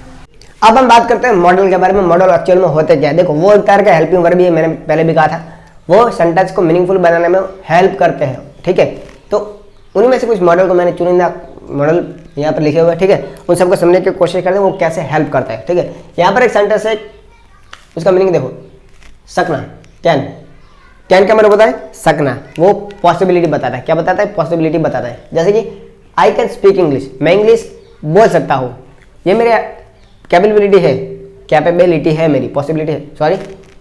अब हम बात करते हैं मॉडल के बारे में। मॉडल एक्चुअल में होते क्या है? देखो, वो एक तरह का हेल्पिंग वर्ब भी है, मैंने पहले भी कहा था, वो सेंटेंस को मीनिंगफुल बनाने में हेल्प करते हैं, ठीक है। तो उनमें से कुछ मॉडल को मैंने चुनिंदा मॉडल यहाँ पर लिखे हुए हैं, ठीक है, उन सबको समझने की कोशिश करते हैं वो कैसे हेल्प करता है, ठीक है। यहाँ पर एक सेंटेंस है, उसका मीनिंग देखो, सकना, कैन, कैन का मतलब होता है सकना, वो पॉसिबिलिटी बताता है। क्या बताता है? पॉसिबिलिटी बताता है। जैसे कि आई कैन स्पीक इंग्लिश, मैं इंग्लिश बोल सकता हूँ, ये मेरे कैपेबिलिटी है, कैपेबिलिटी है मेरी, पॉसिबिलिटी है, सॉरी,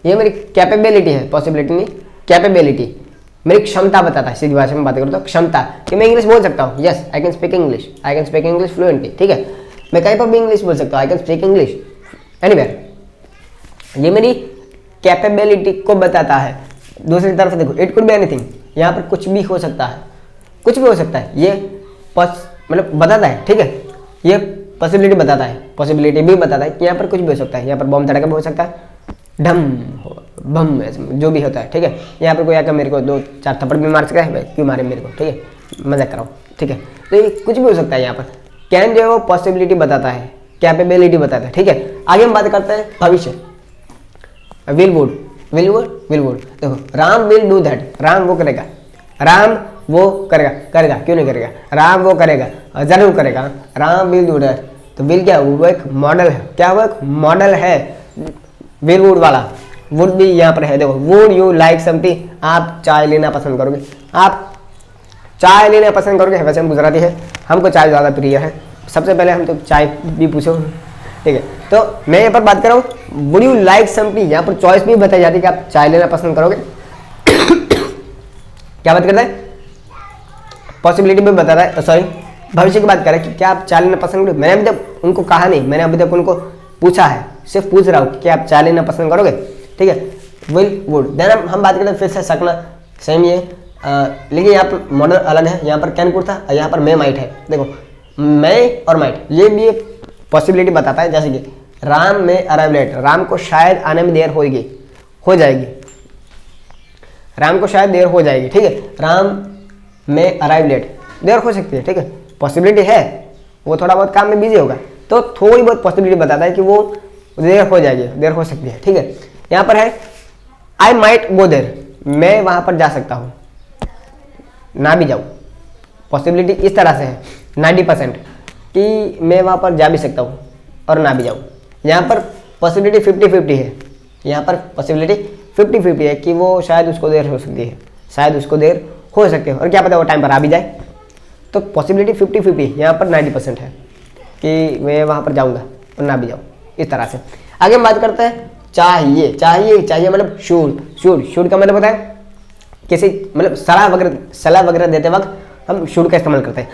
ये मेरी कैपेबिलिटी है, पॉसिबिलिटी नहीं, कैपेबिलिटी मेरी क्षमता बताता है। सीधी भाषा में बात करूँ तो क्षमता, कि मैं इंग्लिश बोल सकता हूँ। Yes, I can speak English, I can speak English fluently, ठीक है, मैं कहीं पर भी इंग्लिश बोल सकता हूँ, I can speak English anywhere. ये मेरी कैपेबिलिटी को बताता है। दूसरी तरफ देखो, इट कुड बी एनीथिंग, यहाँ पर कुछ भी हो सकता है, कुछ भी हो सकता है, ये मतलब बताता है, ठीक है, ये पॉसिबिलिटी बताता है, पॉसिबिलिटी भी बताता है कि यहाँ पर कुछ भी हो सकता है। यहाँ पर बम धड़का भी हो सकता है, ढम बम जो भी होता है, ठीक है। यहाँ पर कोई आकर मेरे को 2-4 थप्पड़ भी मार सकता है, क्यों मारे मेरे को, ठीक है, मजाक कराओ, ठीक है। तो ये कुछ भी हो सकता है। यहाँ पर कैन जो है वो पॉसिबिलिटी बताता है, कैपेबिलिटी बताता है, ठीक है। आगे हम बात करते हैं भविष्य, will would, will would, will would. देखो, Ram will do that, Ram वो करेगा, राम वो करेगा, करेगा क्यों नहीं करेगा, राम वो करेगा, जरूर करेगा, राम विल डू दैट। तो विल क्या, वो एक मॉडल है, क्या वो एक मॉडल है विल वुड वाला। वुड भी यहाँ पर है, देखो, वुड यू लाइक समथिंग, आप चाय लेना पसंद करोगे, आप चाय लेना पसंद करोगे। वैसे हम गुजराती है, हमको चाय ज़्यादा प्रिय है, सबसे पहले हम तो चाय भी पूछो, ठीक है। तो मैं यहाँ पर बात कर रहा हूँ वुड यू लाइक समथिंग, यहाँ पर चॉइस भी बताई जाती है कि आप चाय लेना पसंद करोगे। क्या बात करता है? पॉसिबिलिटी भी बताता है, सॉरी, भविष्य की बात कर रहा है कि क्या आप चाय लेना पसंद करोगे। मैंने अभी तक उनको कहा नहीं, मैंने अभी तक उनको पूछा है, सिर्फ पूछ रहा हूँ कि क्या आप चाय लेना पसंद करोगे, ठीक है। Will would. देन हम बात करते हैं फिर से सकना, सेम ये, लेकिन यहाँ पर मॉडल अलग है, यहाँ पर कैन कुड था, यहाँ पर मे माइट है। देखो, मे और माइट ये भी पॉसिबिलिटी बताता है। जैसे कि राम में अराइव लेट, राम को शायद आने में देर होगी, हो जाएगी, राम को शायद देर हो जाएगी, ठीक है। राम में अराइव लेट, देर हो सकती है, ठीक है, पॉसिबिलिटी है, वो थोड़ा बहुत काम में बिजी होगा, तो थोड़ी बहुत पॉसिबिलिटी बताता है कि वो देर हो जाएगी, देर हो सकती है, ठीक है। यहाँ पर है आई माइट गो देर, मैं वहाँ पर जा सकता हूँ, ना भी जाऊँ। पॉसिबिलिटी इस तरह से है 90% कि मैं वहाँ पर जा भी सकता हूँ और ना भी जाऊँ। यहाँ पर पॉसिबिलिटी 50-50 है, यहाँ पर पॉसिबिलिटी 50-50 है कि वो शायद उसको देर हो सकती है, शायद उसको देर हो सकती है, और क्या पता वो टाइम पर आ भी जाए। तो पॉसिबिलिटी 50-50, यहाँ पर 90% है कि मैं वहाँ पर जाऊँगा और ना भी जाऊँ, इस तरह से। आगे हम बात करते हैं चाहिए, चाहिए, चाहिए मतलब शुड, शुड, शुड का मतलब होता है किसी मतलब सलाह वगैरह देते वक्त हम शुड का इस्तेमाल करते हैं।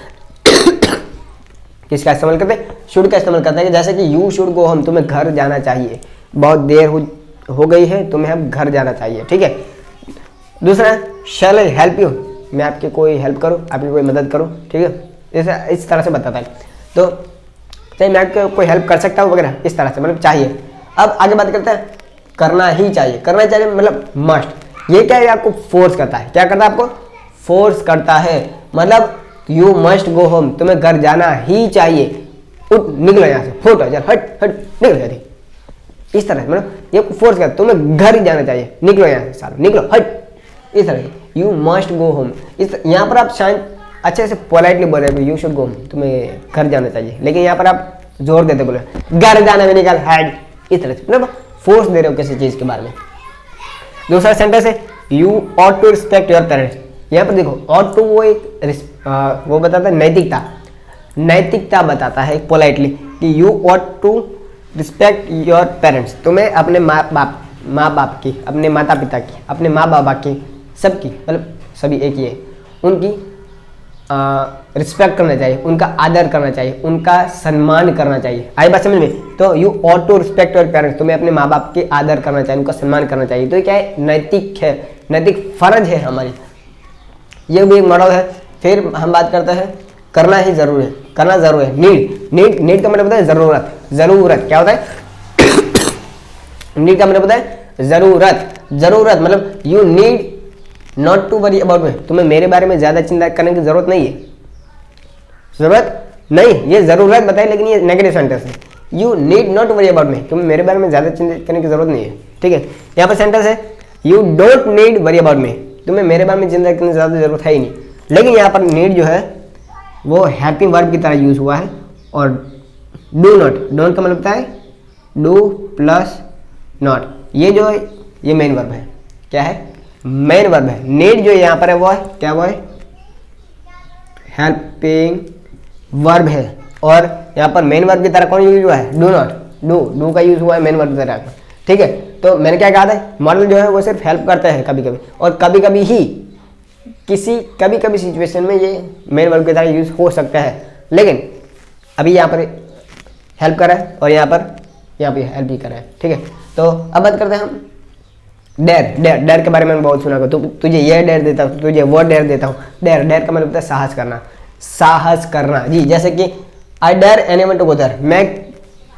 किसका इस्तेमाल करते हैं? शुड का इस्तेमाल करते हैं। जैसे कि यू शुड गो होम, तुम्हें घर जाना चाहिए, बहुत देर हो गई है, तुम्हें अब घर जाना चाहिए, ठीक है। दूसरा शैल आई हेल्प यू, मैं आपकी कोई हेल्प करूँ, आपकी कोई मदद करूँ, ठीक है, जैसे इस तरह से बताता है। तो चाहिए मैं आपको कोई हेल्प कर सकता हूँ वगैरह, इस तरह से मतलब चाहिए। अब आगे बात करते हैं करना ही चाहिए, करना चाहिए मतलब मस्ट। ये क्या है, आपको फोर्स करता है, क्या करता है, आपको फोर्स करता है, मतलब यू मस्ट गो होम, तुम्हें घर जाना ही चाहिए, उठ निकलो यहाँ से, फुट चल हट हट निकल जाती, इस तरह से मतलब ये फोर्स करता है, तुम्हें घर ही जाना चाहिए, निकलो यहाँ से सालो, निकलो हट, इस तरह से यू मस्ट गो होम। इस यहाँ पर आप शायद अच्छे से पोलाइटली बोल रहे हो यू शुड गो होम, तुम्हें घर जाना चाहिए, लेकिन यहाँ पर आप जोर देते बोले घर जाना में निकल हट, इस तरह से मतलब फोर्स दे रहे हो किसी चीज के बारे में। दूसरा सेंटेंस है you ought to respect your parents. यहाँ पर देखो ऑट टू वो एक वो बताता है नैतिकता, नैतिकता बताता है पोलाइटली कि you ought to respect your parents, तुम्हें अपने माँ बाप की, अपने माता पिता की, अपने माँ बाबा की, सबकी मतलब सभी एक ही है, उनकी रिस्पेक्ट करना चाहिए, उनका आदर करना चाहिए, उनका सम्मान करना चाहिए। आई बात समझ में? तो you ought to respect your parents, तुम्हें अपने माँ बाप के आदर करना चाहिए, उनका सम्मान करना चाहिए। तो ये क्या है, नैतिक है, नैतिक फर्ज है हमारी, ये भी एक मॉडल है। फिर हम बात करते हैं करना ही जरूर है, करना जरूर है, नीड का मतलब होता है जरूरत, जरूरत क्या होता है नीड का मतलब होता है जरूरत मतलब you need not to worry about me, तुम्हें मेरे बारे में ज्यादा चिंता करने की जरूरत नहीं है, जरूरत नहीं, ये जरूरत बताए लेकिन ये नेगेटिव सेंटेंस है। You need not worry about me, तुम्हें मेरे बारे में ज्यादा चिंता करने की जरूरत नहीं है, ठीक है। यहाँ पर सेंटेंस है you don't need worry about me, तुम्हें मेरे बारे में चिंता करने की ज्यादा जरूरत है ही नहीं। लेकिन यहाँ पर नीड जो है वो हेल्पिंग वर्ब की तरह यूज हुआ है, और डू नॉट का मतलब होता है डू प्लस नॉट, ये जो है ये मेन वर्ब है, क्या है, मेन वर्ब है। नीड जो यहाँ पर है वो है क्या, वो है हेल्पिंग वर्ब है, और यहाँ पर मेन वर्ब की तरह कौन यूज हुआ है, डू नॉट, डू का यूज हुआ है मेन वर्ब की तरह, ठीक है। तो मैंने क्या कहा था, मॉडल जो है वो सिर्फ हेल्प करता है कभी कभी, और कभी कभी ही कभी कभी सिचुएशन में ये मेन वर्ब की तरह यूज हो सकता है, लेकिन अभी यहाँ पर हेल्प कर रहा है और यहाँ पर हेल्प भी कर रहा है, ठीक है। तो अब बात करते हैं हम डेयर के बारे में बहुत सुना हो, तुझे ये डेयर देता हूँ, तुझे वो डेयर देता हूँ। डेयर का मतलब होता है साहस करना जी, जैसे कि I dare anyone to go there, मैं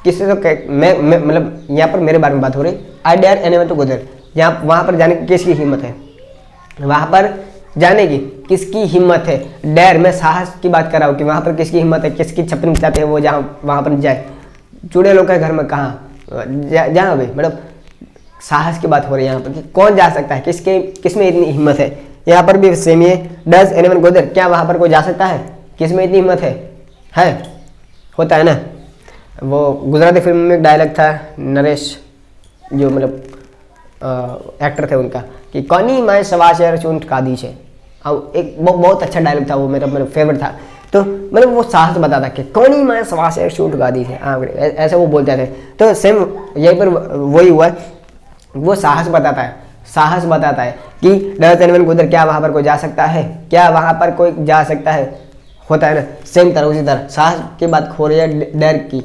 किसी को मैं मतलब यहाँ पर मेरे बारे में बात हो रही, I dare anyone to go there, यहाँ वहाँ पर जाने की किसकी हिम्मत है, वहाँ पर जाने की किसकी हिम्मत है। डेयर मैं साहस की बात कर रहा हूँ कि वहाँ पर किसकी हिम्मत है, किसकी छप्पन चाहते हैं वो जहाँ वहाँ पर जाए, चूड़े लोग के घर में कहाँ जहाँ भाई, मतलब साहस की बात हो रही है यहाँ पर कि कौन जा सकता है, किसमें इतनी हिम्मत है। यहाँ पर भी सेम है, डज एनीवन गो देयर, क्या वहाँ पर कोई जा सकता है, किसमें इतनी हिम्मत है होता है ना। वो गुजराती फिल्म में एक डायलॉग था, नरेश जो मतलब एक्टर थे उनका, कि कौनी माए सवा शेर चूंट कादी छे, अब एक बहुत अच्छा डायलॉग था वो, मेरा फेवरेट था। तो मतलब वो साहस बताता कि कौनी माए सवा शेर चूंट कादी छे, ऐसे वो बोलते थे। तो सेम यहीं पर वही हुआ है, वो साहस बताता है कि डज एनीवन गो देयर, क्या वहाँ पर कोई जा सकता है, क्या वहाँ पर कोई जा सकता है, होता है ना। सेम तरह उसी तरह साहस की बात हो रही है डर की।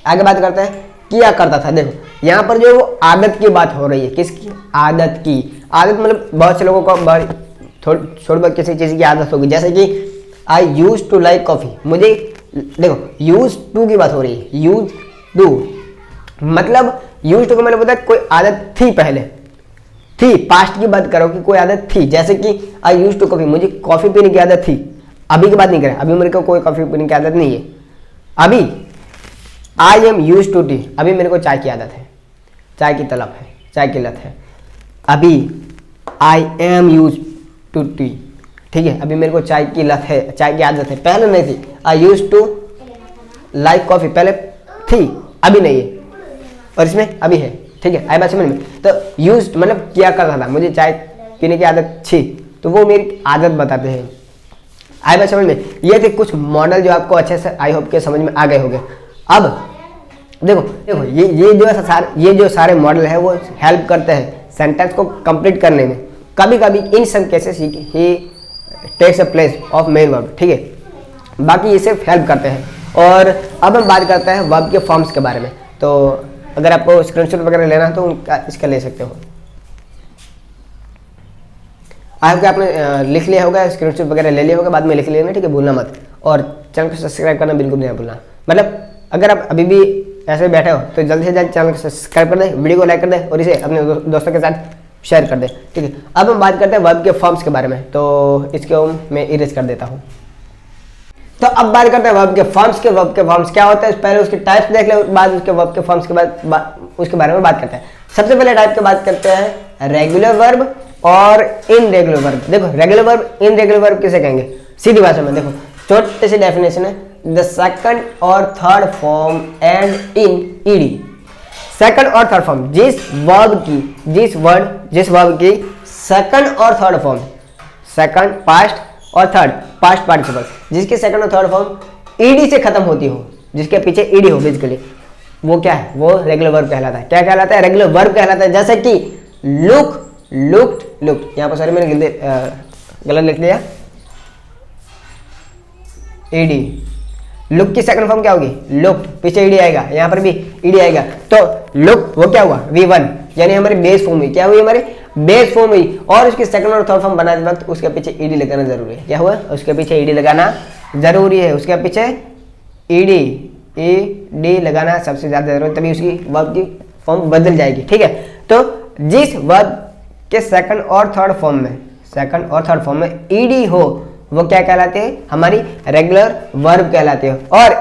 आगे बात करते हैं किया करता था, देखो यहाँ पर जो वो आदत की बात हो रही है, किसकी आदत की, आदत मतलब बहुत से लोगों को थोड़ी बहुत किसी चीज़ की आदत होगी, जैसे कि आई यूज टू लाइक कॉफ़ी, मुझे देखो यूज टू की बात हो रही है, यूज टू मतलब यूज टू का मतलब होता है कोई आदत थी, पहले थी, पास्ट की बात करो कि कोई आदत थी, जैसे कि आई यूज टू कॉफ़ी, मुझे कॉफ़ी पीने की आदत थी, अभी की बात नहीं करें, अभी मेरे को कोई कॉफ़ी पीने की आदत नहीं है। अभी I am use to tea, अभी मेरे को चाय की आदत है, चाय की तलब है, चाय की लत है। अभी I am use to tea, ठीक है, अभी मेरे को चाय की लत है, चाय की आदत है, पहले नहीं थी। आई यूज टू लाइक कॉफ़ी, पहले थी अभी नहीं है, और इसमें अभी है, ठीक है। आई बात समझ में? तो यूज मतलब किया करता था, मुझे चाय पीने की आदत थी, तो वो मेरी आदत बताते हैं। आई बात समझ में? ये थे कुछ मॉडल जो आपको अच्छे से आई होप के समझ में आ गए होंगे। अब देखो ये जो सारे मॉडल है वो हेल्प करते हैं सेंटेंस को कंप्लीट करने में। कभी कभी in some cases he takes a place of main verb, ठीक है, बाकी ये सिर्फ हेल्प करते हैं। और अब हम बात करते हैं वर्ब के फॉर्म्स के बारे में। तो अगर आपको स्क्रीनशॉट वगैरह लेना है तो इसका ले सकते हो। आई होप कि आपने लिख लिया होगा, स्क्रीनशॉट वगैरह ले लिया होगा, बाद में लिख लेना, ठीक है, भूलना मत। और चैनल को सब्सक्राइब करना बिल्कुल नहीं भूलना। मतलब अगर आप अभी भी ऐसे बैठे हो तो जल्दी से जल्द चैनल को सब्सक्राइब कर दे, वीडियो को लाइक कर दे और इसे अपने दोस्तों के साथ शेयर कर दे, ठीक है। अब हम बात करते हैं वर्ब के फॉर्म्स के बारे में, तो इसको मैं इरेज कर देता हूँ। तो अब बात करते हैं वर्ब के फॉर्म्स के। वर्ब के फॉर्म्स क्या होता है, पहले उसके टाइप्स देख ले, बाद उसके वर्ब के फॉर्म्स के बाद उसके बारे में बात करते हैं। सबसे पहले टाइप की बात करते हैं रेगुलर वर्ब और इनरेगुलर वर्ब। देखो रेगुलर वर्ब इनरेगुलर वर्ब किसे कहेंगे, सीधी भाषा में देखो, छोटे से डेफिनेशन है, द सेकंड और third form and in ED. Second और थर्ड फॉर्म, जिस वर्ब की सेकंड और थर्ड फॉर्म, सेकंड पास्ट और थर्ड पास्ट पार्टिसिपल, जिसके सेकंड और थर्ड फॉर्म ईडी से खत्म होती हो, जिसके पीछे ईडी हो बेसिकली, वो क्या है, वो रेगुलर वर्ब कहलाता है। क्या कहलाता है, रेगुलर वर्ब कहलाता है। जैसे कि लुक, लुक्ड, लुक्ड, यहाँ पर सॉरी मैंने गलत लिख लिया, ईडी। लुक की सेकंड फॉर्म क्या होगी, लुक्ड, पीछे ईडी आएगा, यहाँ पर भी ईडी आएगा, तो लुक वो क्या हुआ, V1, यानी हमारी बेस फॉर्म हुई। क्या हुई, हमारी बेस फॉर्म हुई। और उसकी सेकंड और थर्ड फॉर्म बनाते वक्त उसके पीछे ईडी लगाना जरूरी है। क्या हुआ, उसके पीछे ईडी लगाना जरूरी है, उसके पीछे ईडी लगाना सबसे ज्यादा जरूरी है, तभी उसकी वर्ब की फॉर्म बदल जाएगी, ठीक है। तो जिस वर्ब के सेकंड और थर्ड फॉर्म में ईडी हो वो क्या कहलाते हैं, हमारी रेगुलर वर्ब कहलाते हैं। और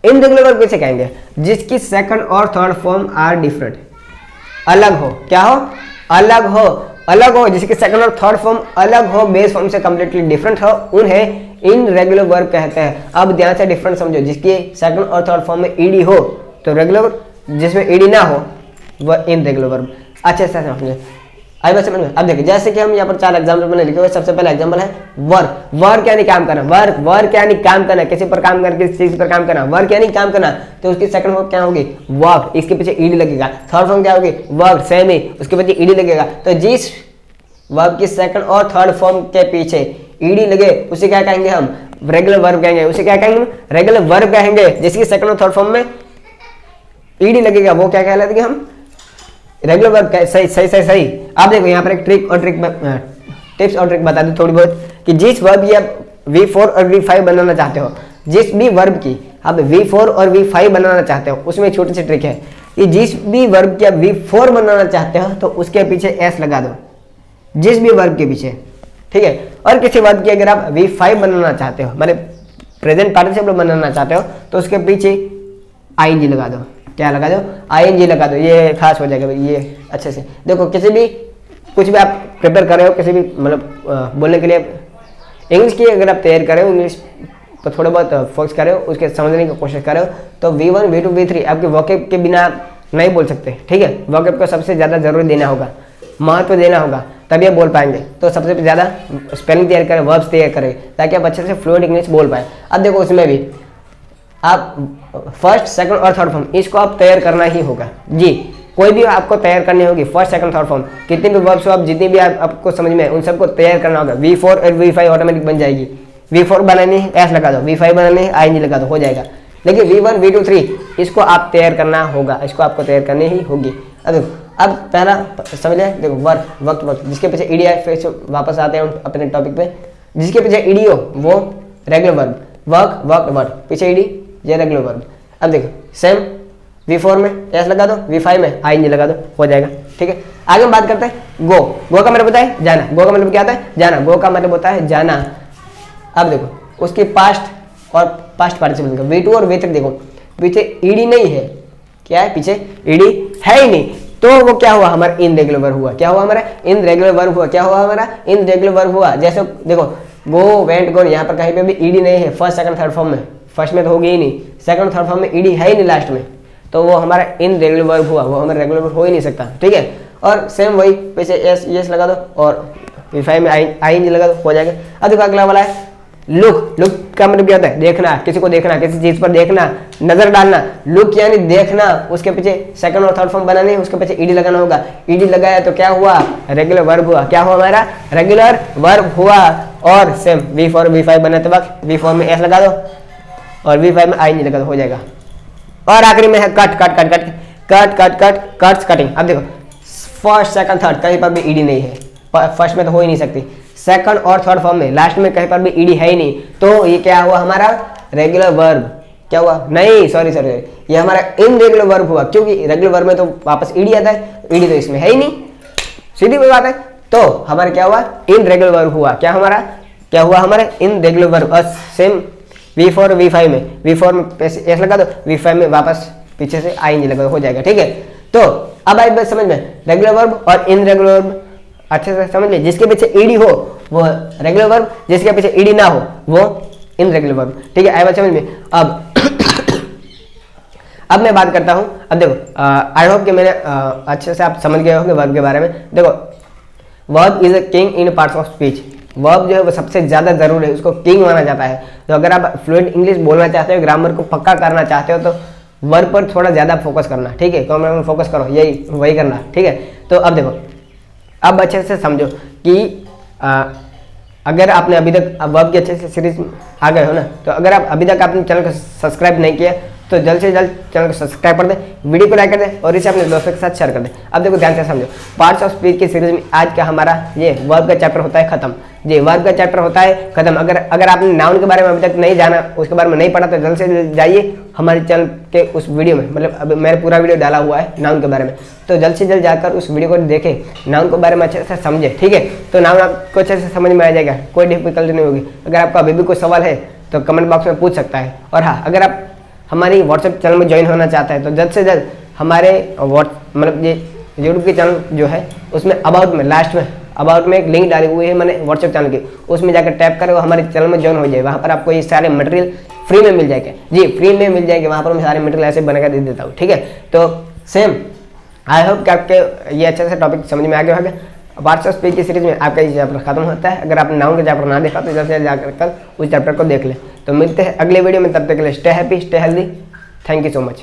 इनरेगुलर वर्ब किसे कहेंगे, जिसकी सेकंड और थर्ड फॉर्म आर डिफरेंट, अलग हो। क्या हो, अलग हो, जिसकी सेकंड और थर्ड फॉर्म अलग हो, बेस फॉर्म से कंप्लीटली डिफरेंट हो, उन्हें इनरेगुलर वर्ब कहते हैं। अब ध्यान से डिफरेंट समझो, जिसकी सेकंड और थर्ड फॉर्म में ईडी हो तो रेगुलर, जिसमें ईडी ना हो वह इनरेगुलर वर्ब। अच्छे से समझो, आई बात समझ में। अब देखिए, जैसे कि हम यहाँ पर 4 एग्जाम्पल मैंने लिखे हुए। सबसे पहला एग्जाम्पल है वर्क। वर्क यानी काम करना, वर्क यानी काम करना, किसी पर काम करना, किसी चीज पर काम करना, वर्क यानी काम करना। तो उसकी सेकंड फॉर्म क्या होगी, वर्क, इसके पीछे ईडी लगेगा। थर्ड फॉर्म क्या होगी, वर्क, सेम ही, उसके पीछे ईडी लगेगा। तो जिस वर्ब की सेकंड और थर्ड फॉर्म के पीछे ईडी लगे उसे क्या कहेंगे हम, रेगुलर वर्ब कहेंगे। उसे क्या कहेंगे, रेगुलर वर्ब कहेंगे। जिसकी सेकंड और थर्ड फॉर्म में ईडी लगेगा वो क्या कहलाएगी, हम रेगुलर वर्ब। सही। आप देखो यहाँ पर एक टिप्स और ट्रिक बता दूं थोड़ी बहुत, कि जिस वर्ब या V4 और V5 बनाना चाहते हो, जिस भी वर्ब की आप V4 और V5 बनाना चाहते हो, उसमें एक छोटी सी ट्रिक है कि जिस भी वर्ब की आप V4 बनाना चाहते हो तो उसके पीछे S लगा दो, जिस भी वर्ब के पीछे, ठीक है। और किसी वर्ब की अगर आप V5 बनाना चाहते हो, मतलब प्रेजेंट पार्टिसिपल बनाना चाहते हो, तो उसके पीछे ING लगा दो। क्या लगा दो, ING लगा दो, ये खास हो जाएगा भाई। ये अच्छे से देखो, कुछ भी आप प्रिपेयर कर रहे हो, किसी भी मतलब बोलने के लिए, इंग्लिश की अगर आप तैयारी कर रहे हो, इंग्लिश पर थोड़ा बहुत फोकस कर रहे हो, उसके समझने की कोशिश कर रहे हो, तो V1, V2, V3 आपके वोकैब के बिना नहीं बोल सकते, ठीक है। वोकैब को सबसे ज़्यादा जरूरी देना होगा, महत्व देना होगा, तभी आप बोल पाएंगे। तो सबसे ज़्यादा स्पेलिंग तैयार करें, वर्ब्स तैयार करें, ताकि आप अच्छे से फ्लुएंट इंग्लिश बोल पाए। अब देखो, उसमें भी आप फर्स्ट, सेकंड और थर्ड फॉर्म इसको आप तैयार करना ही होगा जी। कोई भी आपको तैयार करनी होगी, फर्स्ट, सेकंड, थर्ड फॉर्म, कितने भी वर्ब्स हो, आप जितनी भी आपको समझ में है उन सबको तैयार करना होगा। V4 और V5 ऑटोमेटिक बन जाएगी। V4 बनानी है S लगा दो, V5 बनानी है ING लगा दो, हो जाएगा। लेकिन V1, V2, 3 इसको आप तैयार करना होगा, इसको आपको तैयार करनी ही होगी। अब पहला समझ लिया, देखो वक्त, जिसके पीछे ईडी है, फिर वापस आते हैं अपने टॉपिक पे। जिसके पीछे ईडी हो वो रेगुलर वर्ब, वर्क, पीछे ईडी, ये रेगुलर वर्ब। अब देखो सेम, V4 में S लगा दो, V5 में ING लगा दो, हो जाएगा, ठीक है। आगे हम बात करते हैं गो। गो का मतलब होता है जाना। गो का मतलब क्या होता है, जाना। गो का मतलब होता है जाना। अब देखो उसकी पास्ट और पास्ट पार्टिसिपल का V2 और V3 देखो, पीछे ईडी नहीं है। क्या है, पीछे ईडी है ही नहीं, तो वो क्या हुआ, हमारा इनरेगुलर वर्ब हुआ। क्या हुआ, हमारा इनरेगुलर वर्ब हुआ। क्या हुआ, हमारा इनरेगुलर वर्ब हुआ। जैसे देखो गो, वेंट, गोन, यहाँ पर कहीं पे भी ईडी नहीं है, फर्स्ट, सेकंड, थर्ड फॉर्म में। फर्स्ट में तो होगी ही नहीं, सेकंड, थर्ड फॉर्म में ईडी है ही नहीं लास्ट में, तो वो हमारा इनरेगुलर वर्ब हुआ, वो हमारा रेगुलर वर्ब हो ही नहीं सकता, ठीक है। और सेम वही पीछे S लगा दो और V5 में ING लगा दो, हो जाएगा। अब देखो अगला वाला है लुक। लुक का मतलब क्या होता है, देखना, किसी को देखना, किसी चीज पर देखना, नजर डालना। लुक यानी देखना, उसके पीछे सेकंड और थर्ड फॉर्म बनाने, उसके पीछे ईडी लगाना होगा। ईडी लगाया तो क्या हुआ, रेगुलर वर्ब हुआ। क्या हुआ, हमारा रेगुलर वर्ब हुआ। और सेम V4 V5 बनाते वक्त V4 में S लगा दो और V5 में ING लगा दो, हो जाएगा। और आखिरी में है कटिंग। अब देखो फर्स्ट, सेकंड, थर्ड कहीं पर भी ईडी नहीं है, फर्स्ट में तो हो ही नहीं सकती, सेकंड और थर्ड फॉर्म में लास्ट में कहीं पर भी ईडी है ही नहीं, तो ये क्या हुआ हमारा रेगुलर वर्ब। क्या हुआ, नहीं सॉरी ये हमारा इनरेगुलर वर्ब हुआ, क्योंकि रेगुलर वर्ब में तो वापस ईडी आता है, ईडी तो इसमें है ही नहीं, सीधी बात है। तो हमारा क्या हुआ, इनरेगुलर वर्ब हुआ। क्या हुआ हमारे इनरेगुलर वर्ब। सेम V4 और V5 में, V4 में ऐसे लगा दो, V5 में वापस पीछे से आएंगे लगा, हो जाएगा। ठीक है, तो अब आई बात समझ में, रेगुलर वर्ब और इनरेगुलर वर्ब अच्छे से समझ में। जिसके पीछे ईडी हो वो रेगुलर वर्ब, जिसके पीछे ईडी ना हो वो इनरेगुलर वर्ब। ठीक है, आई बात समझ में। अब मैं बात करता हूं। अब देखो, आई होप कि मैंने अच्छे से आप समझ गए होंगे वर्ब के बारे में। देखो, verb is a king in parts of speech. Verb जो है वो सबसे ज्यादा जरूरी है, उसको किंग माना जाता है। तो अगर आप फ्लुएंट इंग्लिश बोलना चाहते हो, ग्रामर को पक्का करना चाहते हो, तो वर्ब पर थोड़ा ज्यादा फोकस करना। ठीक है, ग्रामर में फोकस करो, यही वही करना। ठीक है, तो अब देखो, अब अच्छे से समझो कि अगर आपने अभी तक वर्ब की अच्छे से सीरीज आ गए हो ना, तो अगर आप अभी तक आपने चैनल को सब्सक्राइब नहीं किया तो जल्द से जल्द चैनल को सब्सक्राइब कर दे, वीडियो को लाइक कर दे और इसे अपने दोस्तों के साथ शेयर कर दे। अब देखो ध्यान से समझो, पार्ट्स ऑफ स्पीच की सीरीज में आज का हमारा ये वर्ब का चैप्टर होता है खत्म। जी, वर्ब का चैप्टर होता है खत्म। अगर आपने नाउन के बारे में अभी तक नहीं जाना, उसके बारे में नहीं पढ़ा, तो जल्द से जल्द जाइए हमारे चैनल के उस वीडियो में, मतलब अभी मैंने पूरा वीडियो डाला हुआ है नाउन के बारे में, तो जल्द से जल्द जाकर उस वीडियो को देखें, नाउन के बारे में अच्छे से समझे। ठीक है, तो नाउन आपको अच्छे से समझ में आ जाएगा, कोई डिफिकल्टी नहीं होगी। अगर आपका अभी भी कोई सवाल है तो कमेंट बॉक्स में पूछ सकता है। और हाँ, अगर आप हमारी व्हाट्सएप चैनल में ज्वाइन होना चाहता है तो जल्द से जल्द हमारे मतलब ये यूट्यूब के चैनल जो है उसमें अबाउट में, लास्ट में अबाउट में एक लिंक डाली हुई है मैंने व्हाट्सएप चैनल की, उसमें जाकर टैप करें, वो हमारे चैनल में ज्वाइन हो जाए। वहाँ पर आपको ये सारे मटेरियल फ्री में मिल जाएंगे। जी, फ्री में मिल जाएंगे, वहाँ पर मैं सारे मटेरियल ऐसे बनाकर दे देता हूँ। ठीक है, तो सेम आई होप कि आपके ये अच्छे से टॉपिक समझ में आ गया होगा। पार्ट्स ऑफ स्पीच की सीरीज में आपका ये चैप्टर खत्म होता है। अगर आपने नाउन का चैप्टर ना देखा तो जल्द से जाकर कल उस चैप्टर को देख ले। तो मिलते हैं अगले वीडियो में, तब तक के लिए stay happy, stay healthy. Thank you so much.